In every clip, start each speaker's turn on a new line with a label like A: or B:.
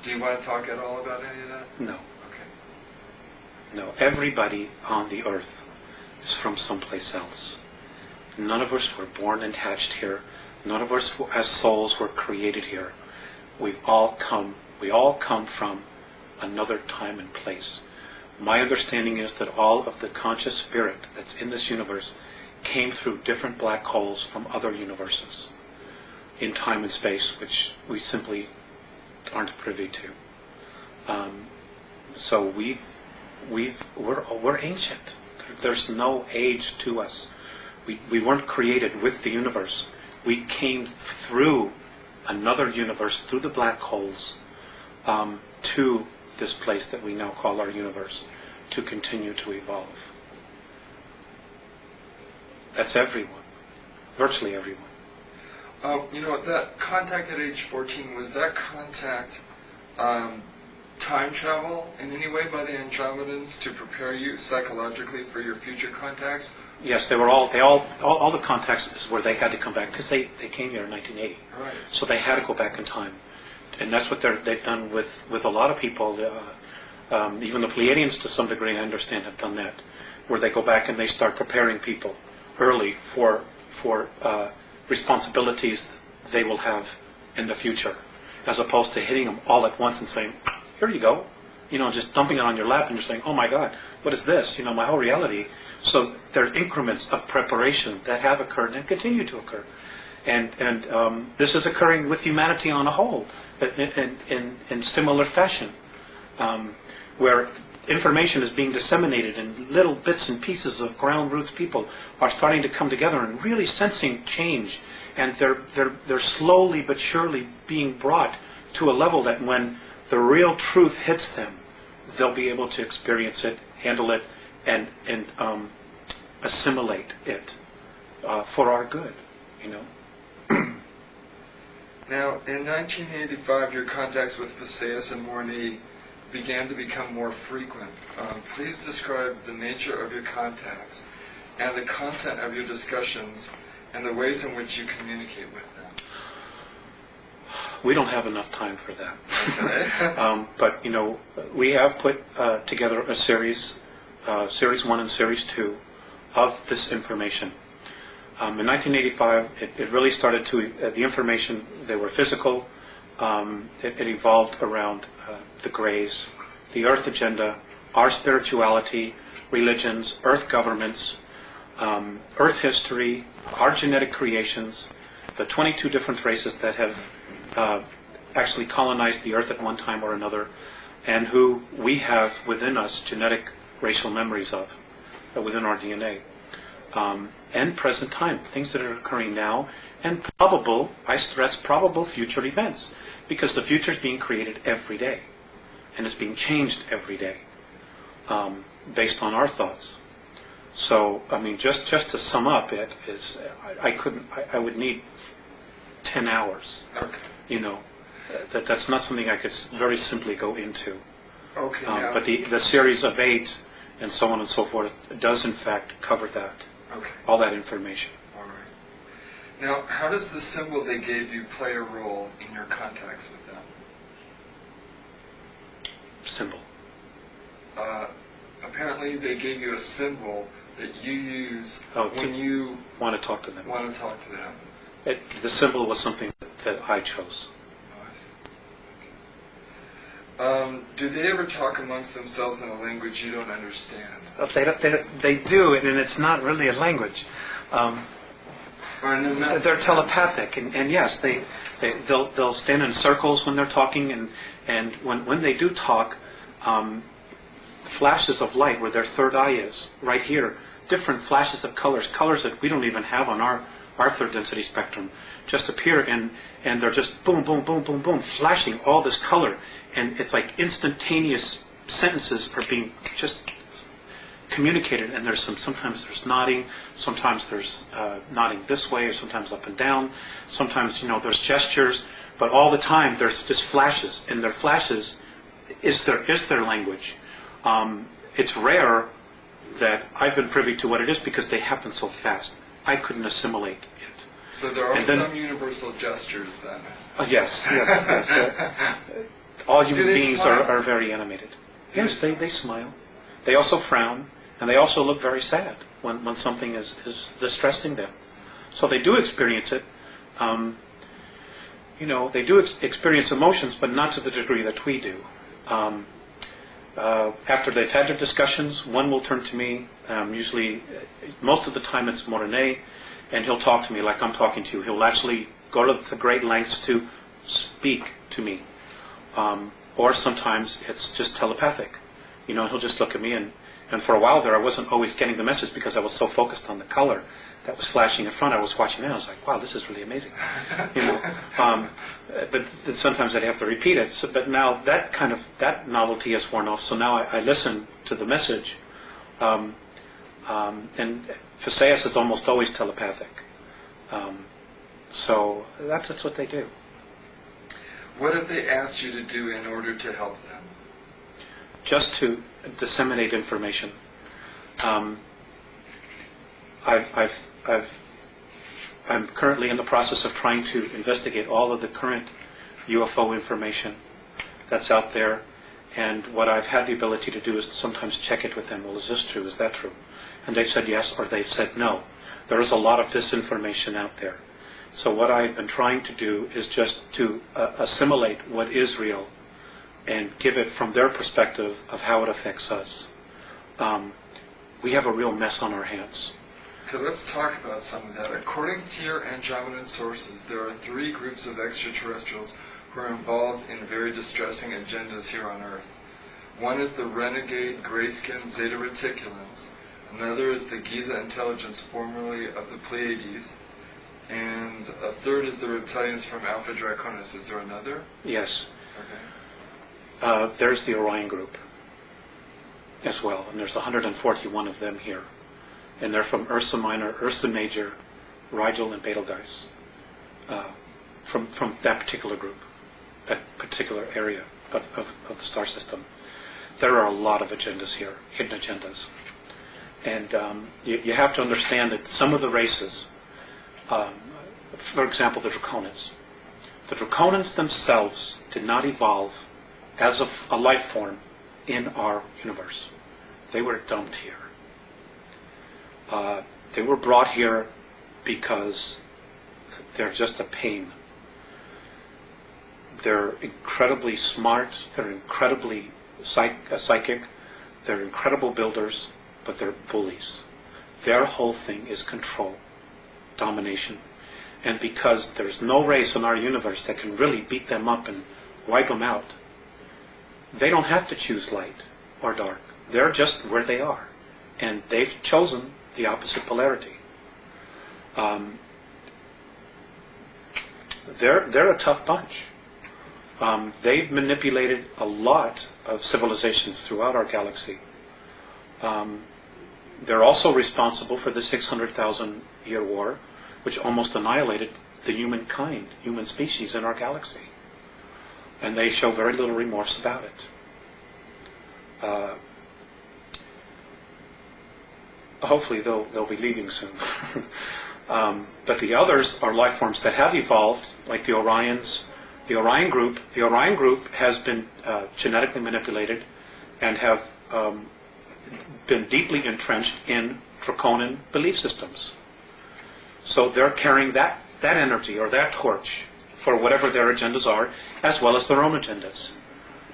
A: Do you want to talk at all about any of that?
B: No.
A: Okay.
B: No. Everybody on the earth is from someplace else. None of us were born and hatched here. None of us as souls were created here. We all come from another time and place. My understanding is that all of the conscious spirit that's in this universe came through different black holes from other universes in time and space, which we simply aren't privy to. So we're ancient. There's no age to us. We weren't created with the universe. We came through another universe, through the black holes, to this place that we now call our universe, to continue to evolve. That's everyone. Virtually everyone.
A: That contact at age 14, was that contact time travel in any way by the Andromedans to prepare you psychologically for your future contacts?
B: Yes, they were all the contacts is where they had to come back, because they came here in 1980.
A: Right.
B: So they had to go back in time. And that's what they've done with a lot of people. Even the Pleiadians, to some degree, I understand, have done that, where they go back and they start preparing people early for responsibilities they will have in the future, as opposed to hitting them all at once and saying, "Here you go," just dumping it on your lap, and you're saying, "Oh my God, what is this? My whole reality." So there are increments of preparation that have occurred and continue to occur, and this is occurring with humanity on a whole, in similar fashion, where information is being disseminated in little bits and pieces of ground roots. People are starting to come together and really sensing change, and they're slowly but surely being brought to a level that when the real truth hits them, they'll be able to experience it, handle it, and assimilate it for our good,
A: Now, in 1985, your contacts with Visayas and Morni began to become more frequent. Please describe the nature of your contacts and the content of your discussions and the ways in which you communicate with them.
B: We don't have enough time for that.
A: Okay.
B: But, we have put together a series 1 and Series 2 of this information. In 1985, it really started to, the information, they were physical. It evolved around the Greys, the Earth agenda, our spirituality, religions, Earth governments, Earth history, our genetic creations, the 22 different races that have actually colonized the Earth at one time or another, and who we have within us genetic racial memories of, within our DNA. And present time, things that are occurring now, and probable, I stress, probable future events, because the future is being created every day, and it's being changed every day, based on our thoughts. So, just to sum up, it is, I would need 10 hours.
A: Okay.
B: That's not something I could very simply go into.
A: Okay.
B: But the series of 8 and so on and so forth does in fact cover that.
A: Okay.
B: All that information.
A: All right. Now, how does the symbol they gave you play a role in your contacts with them?
B: Symbol.
A: Apparently, they gave you a symbol that you use when you
B: want to talk to them. The symbol was something that I chose.
A: Oh, I see. Okay. Do they ever talk amongst themselves in a language you don't understand?
B: They do, and it's not really a language. They're telepathic, and yes, they'll stand in circles when they're talking, and when they do talk, flashes of light where their third eye is, right here, different flashes of colors that we don't even have on our third density spectrum, just appear, and they're just boom, boom, boom, boom, boom, flashing all this color, and it's like instantaneous sentences are being just communicated, and sometimes there's nodding, sometimes there's nodding this way, or sometimes up and down, sometimes there's gestures, but all the time there's just flashes, and their flashes is their language. It's rare that I've been privy to what it is because they happen so fast. I couldn't assimilate it.
A: So there are some universal gestures then.
B: Yes. all human
A: Do they
B: beings
A: smile?
B: are very animated.
A: Do
B: Yes,
A: they
B: they smile. They also frown, and they also look very sad when something is distressing them. So they do experience it. They do experience emotions, but not to the degree that we do. After they've had their discussions, one will turn to me. Usually, most of the time it's Morene, and he'll talk to me like I'm talking to you. He'll actually go to the great lengths to speak to me. Or sometimes it's just telepathic. He'll just look at me, and for a while there I wasn't always getting the message because I was so focused on the color that was flashing in front. I was watching that, I was like, wow, this is really amazing. But sometimes I'd have to repeat it. But now that novelty has worn off, so now I listen to the message. And Phaseus is almost always telepathic. So that's what they do.
A: What have they asked you to do in order to help them?
B: Just to disseminate information. I'm currently in the process of trying to investigate all of the current UFO information that's out there, and what I've had the ability to do is sometimes check it with them. Well, is this true? Is that true? And they've said yes, or they've said no. There is a lot of disinformation out there. So what I've been trying to do is just to assimilate what is real and give it from their perspective of how it affects us. We have a real mess on our hands.
A: Okay, let's talk about some of that. According to your Andromedan sources, there are 3 groups of extraterrestrials who are involved in very distressing agendas here on Earth. One is the renegade gray-skinned Zeta Reticulans. Another is the Giza intelligence, formerly of the Pleiades. And a third is the reptilians from Alpha Draconis. Is there another?
B: Yes.
A: Okay.
B: There's the Orion group as well, and there's 141 of them here. And they're from Ursa Minor, Ursa Major, Rigel, and Betelgeuse. From that particular group, that particular area of the star system. There are a lot of agendas here, hidden agendas. And you have to understand that some of the races, for example, the Draconians. The Draconians themselves did not evolve as a life form in our universe. They were dumped here. They were brought here because they're just a pain. They're incredibly smart, they're incredibly psychic, they're incredible builders, but they're bullies. Their whole thing is control, domination. And because there's no race in our universe that can really beat them up and wipe them out, they don't have to choose light or dark. They're just where they are. And they've chosen the opposite polarity. They're a tough bunch. They've manipulated a lot of civilizations throughout our galaxy. They're also responsible for the 600,000-year war, which almost annihilated the human species in our galaxy. And they show very little remorse about it. Hopefully they'll be leaving soon. But the others are life forms that have evolved, like the Orions. The Orion group has been genetically manipulated and have been deeply entrenched in Draconian belief systems. So they're carrying that energy or that torch for whatever their agendas are, as well as their own agendas.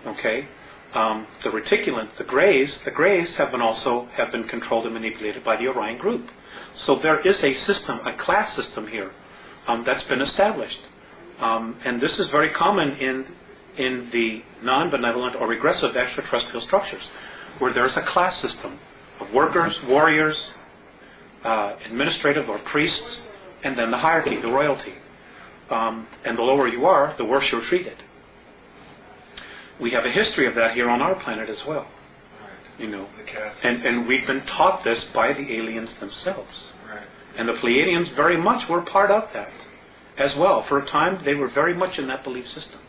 B: Okay? The reticulant, the Greys have been controlled and manipulated by the Orion group. So there is a system, a class system here that's been established. And this is very common in the non-benevolent or regressive extraterrestrial structures, where there's a class system of workers, warriors, administrative or priests, and then the hierarchy, the royalty. And the lower you are, the worse you're treated. We have a history of that here on our planet as well.
A: Right.
B: And we've been taught this by the aliens themselves.
A: Right.
B: And the Pleiadians very much were part of that as well. For a time, they were very much in that belief system.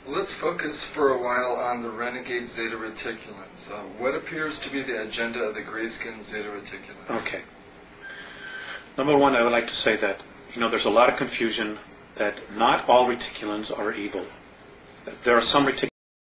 A: Well, let's focus for a while on the renegade Zeta Reticulans. What appears to be the agenda of the gray-skinned Zeta Reticulans?
B: Okay. Number one, I would like to say that, there's a lot of confusion that not all reticulans are evil. There are some reticulans